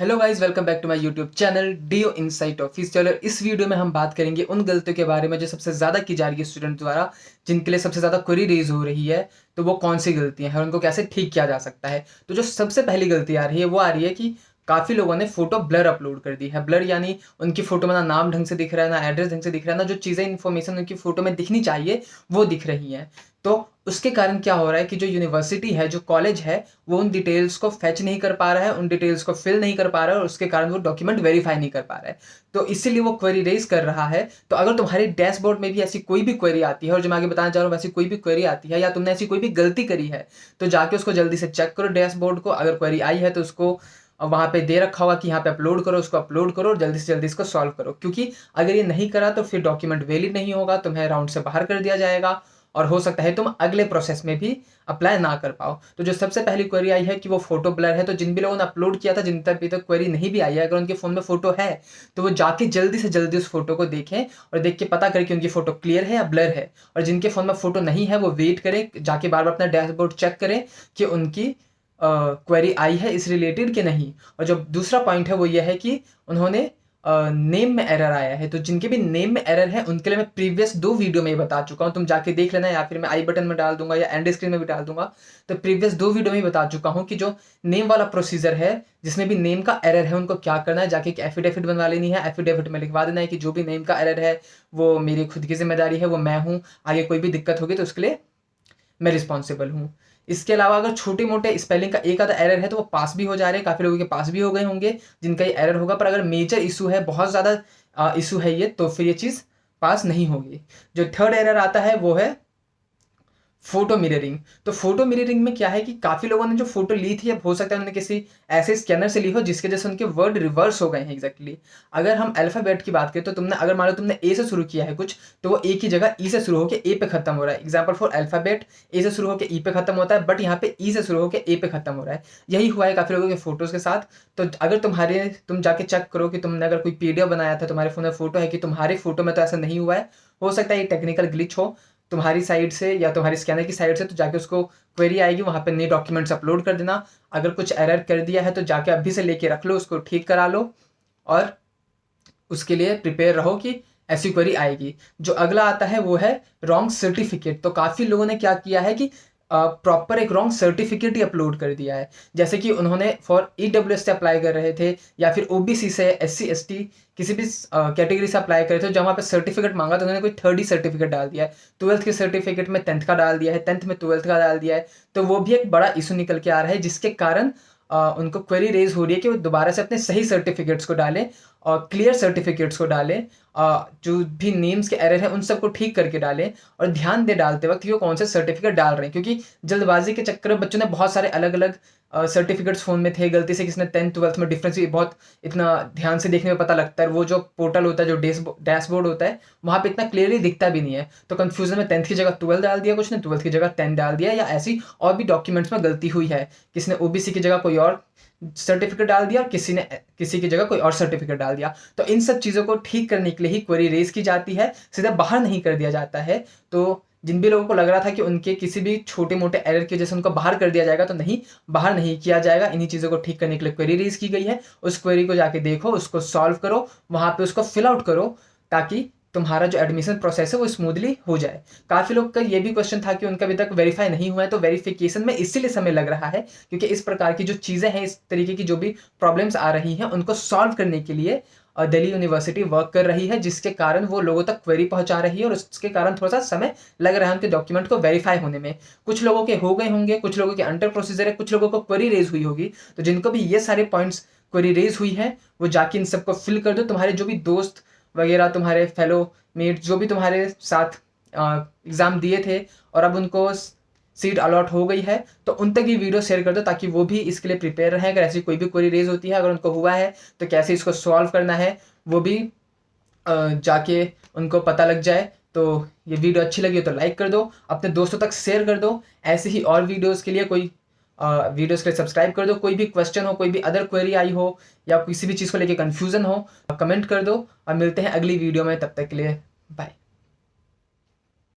Hello guys, welcome back to my YouTube channel DO insight official. इस video में हम बात करेंगे उन गलतियों के बारे में जो सबसे ज़्यादा की जा रही है स्टूडेंट द्वारा, जिनके लिए सबसे ज़्यादा क्वेरी रेज हो रही है। तो वो कौन सी गलतियां हैं और उनको कैसे ठीक किया जा सकता है। तो जो सबसे पहली गलती आ रही है वो आ रही है कि काफ़ी लोगों ने फोटो ब्लर अपलोड कर दी है। ब्लर यानी उनकी फोटो में ना नाम ढंग से दिख रहा है, ना एड्रेस ढंग से दिख रहा है, ना जो चीज़ें इन्फॉर्मेशन उनकी फोटो में दिखनी चाहिए वो दिख रही हैं। तो उसके कारण क्या हो रहा है कि जो यूनिवर्सिटी है, जो कॉलेज है, वो उन डिटेल्स को फेच नहीं कर पा रहा है, उन डिटेल्स को फिल नहीं कर पा रहा है और उसके कारण वो डॉक्यूमेंट वेरीफाई नहीं कर पा रहा है। तो इसीलिए वो क्वेरी रेज कर रहा है। तो अगर तुम्हारे डैशबोर्ड में भी ऐसी कोई भी क्वेरी आती है और जो मैं आगे बताना चाह रहा हूँ वैसी कोई भी क्वेरी आती है या तुमने ऐसी कोई भी गलती करी है, तो जाके उसको जल्दी से चेक करो डैशबोर्ड को। अगर क्वेरी आई है तो उसको वहाँ पे दे रखा होगा कि यहाँ पे अपलोड करो, उसको अपलोड करो और जल्दी से जल्दी इसको सॉल्व करो, क्योंकि अगर ये नहीं करा तो फिर डॉक्यूमेंट वैलिड नहीं होगा, तुम्हें राउंड से बाहर कर दिया जाएगा और हो सकता है तुम अगले प्रोसेस में भी अप्लाई ना कर पाओ। तो जो सबसे पहली क्वेरी आई है कि वो फोटो ब्लर है, तो जिन भी लोगों ने अपलोड किया था, जिन तक अभी तक क्वेरी नहीं भी आई है, अगर उनके फ़ोन में फोटो है तो वो जाके जल्दी से जल्दी उस फोटो को देखें और देख के पता करें कि उनकी फोटो क्लियर है या ब्लर है। और जिनके फ़ोन में फोटो नहीं है वो वेट करें, जाके बार बार अपना डैशबोर्ड चेक करें कि उनकी क्वेरी आई है इस रिलेटेड कि नहीं। और जो दूसरा पॉइंट है वो ये है कि उन्होंने नेम में एरर आया है। तो जिनके भी नेम में एरर है उनके लिए मैं प्रीवियस 2 वीडियो में ही बता चुका हूँ, तुम जाके देख लेना या फिर मैं आई बटन में डाल दूंगा या एंड स्क्रीन में भी डाल दूंगा। तो प्रीवियस 2 वीडियो में ही बता चुका हूँ कि जो नेम वाला प्रोसीजर है, जिसमें भी नेम का एरर है, उनको क्या करना है, जाके एक एफिडेविट बनवा लेनी है। एफिडेविट में लिखवा देना है कि जो भी नेम का एरर है वो मेरी खुद की जिम्मेदारी है, वो मैं हूँ, आगे कोई भी दिक्कत होगी तो उसके लिए मैं रिस्पॉन्सिबल हूँ। इसके अलावा अगर छोटे मोटे स्पेलिंग का एक आधा एरर है तो वो पास भी हो जा रहे हैं, काफ़ी लोगों के पास भी हो गए होंगे जिनका ये एरर होगा। पर अगर मेजर इशू है, बहुत ज़्यादा इशू है ये, तो फिर ये चीज़ पास नहीं होगी। जो थर्ड एरर आता है वो है फोटो मिररिंग। तो फोटो मिररिंग में क्या है कि काफी लोगों ने जो फोटो ली थी, अब हो सकता है उन्होंने किसी ऐसे स्कैनर से ली हो जिसके जैसे उनके वर्ड रिवर्स हो गए हैं एग्जैक्टली। अगर हम अल्फाबेट की बात करें तो तुमने अगर मान लो तुमने ए से शुरू किया है कुछ, तो वो ए की जगह ई से शुरू होकर ए पे खत्म हो रहा है। एग्जाम्पल फॉर अल्फाबेट, ए से शुरू होकर ई पे खत्म होता है, बट यहाँ पे ई से शुरू होकर ए पे खत्म हो रहा है। यही हुआ है काफी लोगों के फोटोज के साथ। तो अगर तुम जाके चेक करो कि तुमने अगर कोई पीडीएफ बनाया था, तुम्हारे फोन में फोटो है, कि तुम्हारे फोटो में तो ऐसा नहीं हुआ है, हो सकता है ये टेक्निकल ग्लिच हो तुम्हारी साइड से या तुम्हारी स्कैनर की साइड से, तो जाके उसको क्वेरी आएगी, वहाँ पे नए डॉक्यूमेंट्स अपलोड कर देना। अगर कुछ एरर कर दिया है तो जाके अभी से लेके रख लो, उसको ठीक करा लो और उसके लिए प्रिपेयर रहो कि ऐसी क्वेरी आएगी। जो अगला आता है वो है रॉन्ग सर्टिफिकेट। तो काफ़ी लोगों ने क्या किया है कि प्रॉपर एक रॉन्ग सर्टिफिकेट ही अपलोड कर दिया है। जैसे कि उन्होंने फॉर ईडब्ल्यूएस से अप्लाई कर रहे थे या फिर ओबीसी से, एससी एसटी किसी भी कैटेगरी से अप्लाई कर रहे थे, जहाँ वहाँ पे सर्टिफिकेट मांगा तो उन्होंने कोई थर्ड ही सर्टिफिकेट डाल दिया है। 12th के सर्टिफिकेट में 10th का डाल दिया है, 10th में 12th का डाल दिया है। तो वो भी एक बड़ा इशू निकल के आ रहा है, जिसके कारण उनको क्वेरी रेज हो रही है कि वो दोबारा से अपने सही सर्टिफिकेट्स को डालें और क्लियर सर्टिफिकेट्स को डालें। जो भी नेम्स के एरर हैं उन सबको ठीक करके डालें और ध्यान दे डालते वक्त कि वो कौन से सर्टिफिकेट डाल रहे हैं, क्योंकि जल्दबाजी के चक्कर में बच्चों ने बहुत सारे अलग अलग सर्टिफिकेट्स फ़ोन में थे। गलती से किसी ने 10th 12th में डिफरेंस भी बहुत इतना ध्यान से देखने में पता लगता है। वो जो पोर्टल होता है, जो डैशबोर्ड होता है, वहाँ पे इतना क्लियरली दिखता भी नहीं है। तो कन्फ्यूजन में 10th की जगह 12 डाल दिया, कुछ ने 12th की जगह 10 डाल दिया, या ऐसी और भी डॉक्यूमेंट्स में गलती हुई है। किसी ने ओबीसी की जगह कोई और सर्टिफिकेट डाल दिया और किसी ने किसी की जगह कोई और सर्टिफिकेट डाल दिया। तो इन सब चीज़ों को ठीक करने के लिए ही क्वेरी रेज की जाती है, सीधा बाहर नहीं कर दिया जाता है। तो जिन भी लोगों को लग रहा था कि उनके किसी भी छोटे मोटे एरर की वजह से उनको बाहर कर दिया जाएगा, तो नहीं, बाहर नहीं किया जाएगा। इन्हीं चीज़ों को ठीक करने के लिए क्वेरी रेज की गई है। उस क्वेरी को जाके देखो, उसको सॉल्व करो, वहाँ पे उसको फिल आउट करो, ताकि तुम्हारा जो एडमिशन प्रोसेस है वो स्मूथली हो जाए। काफ़ी लोग का ये भी क्वेश्चन था कि उनका अभी तक वेरीफाई नहीं हुआ है, तो वेरिफिकेशन में इसीलिए समय लग रहा है क्योंकि इस प्रकार की जो चीज़ें हैं, इस तरीके की जो भी प्रॉब्लम्स आ रही हैं, उनको सॉल्व करने के लिए दिल्ली यूनिवर्सिटी वर्क कर रही है, जिसके कारण वो लोगों तक क्वेरी पहुंचा रही है और उसके कारण थोड़ा सा समय लग रहा है उनके डॉक्यूमेंट को वेरीफाई होने में। कुछ लोगों के हो गए होंगे, कुछ लोगों के अंडर प्रोसीजर है, कुछ लोगों को क्वेरी रेज हुई होगी। तो जिनको भी ये सारे पॉइंट्स क्वेरी रेज हुई है, वो जाके इन सबको फिल कर दो। तुम्हारे जो भी दोस्त वगैरह, तुम्हारे फेलो मेट जो भी तुम्हारे साथ एग्ज़ाम दिए थे और अब उनको सीट अलॉट हो गई है, तो उन तक ये वीडियो शेयर कर दो, ताकि वो भी इसके लिए प्रिपेयर रहें। अगर ऐसी कोई भी क्वेरी रेज होती है, अगर उनको हुआ है तो कैसे इसको सॉल्व करना है, वो भी जाके उनको पता लग जाए। तो ये वीडियो अच्छी लगी हो तो लाइक कर दो, अपने दोस्तों तक शेयर कर दो। ऐसे ही और वीडियोज़ के लिए वीडियोज़ के लिए सब्सक्राइब कर दो। कोई भी क्वेश्चन हो, कोई भी अदर क्वेरी आई हो या किसी भी चीज़ को लेके कन्फ्यूज़न हो, कमेंट कर दो। और मिलते हैं अगली वीडियो में, तब तक के लिए बाय।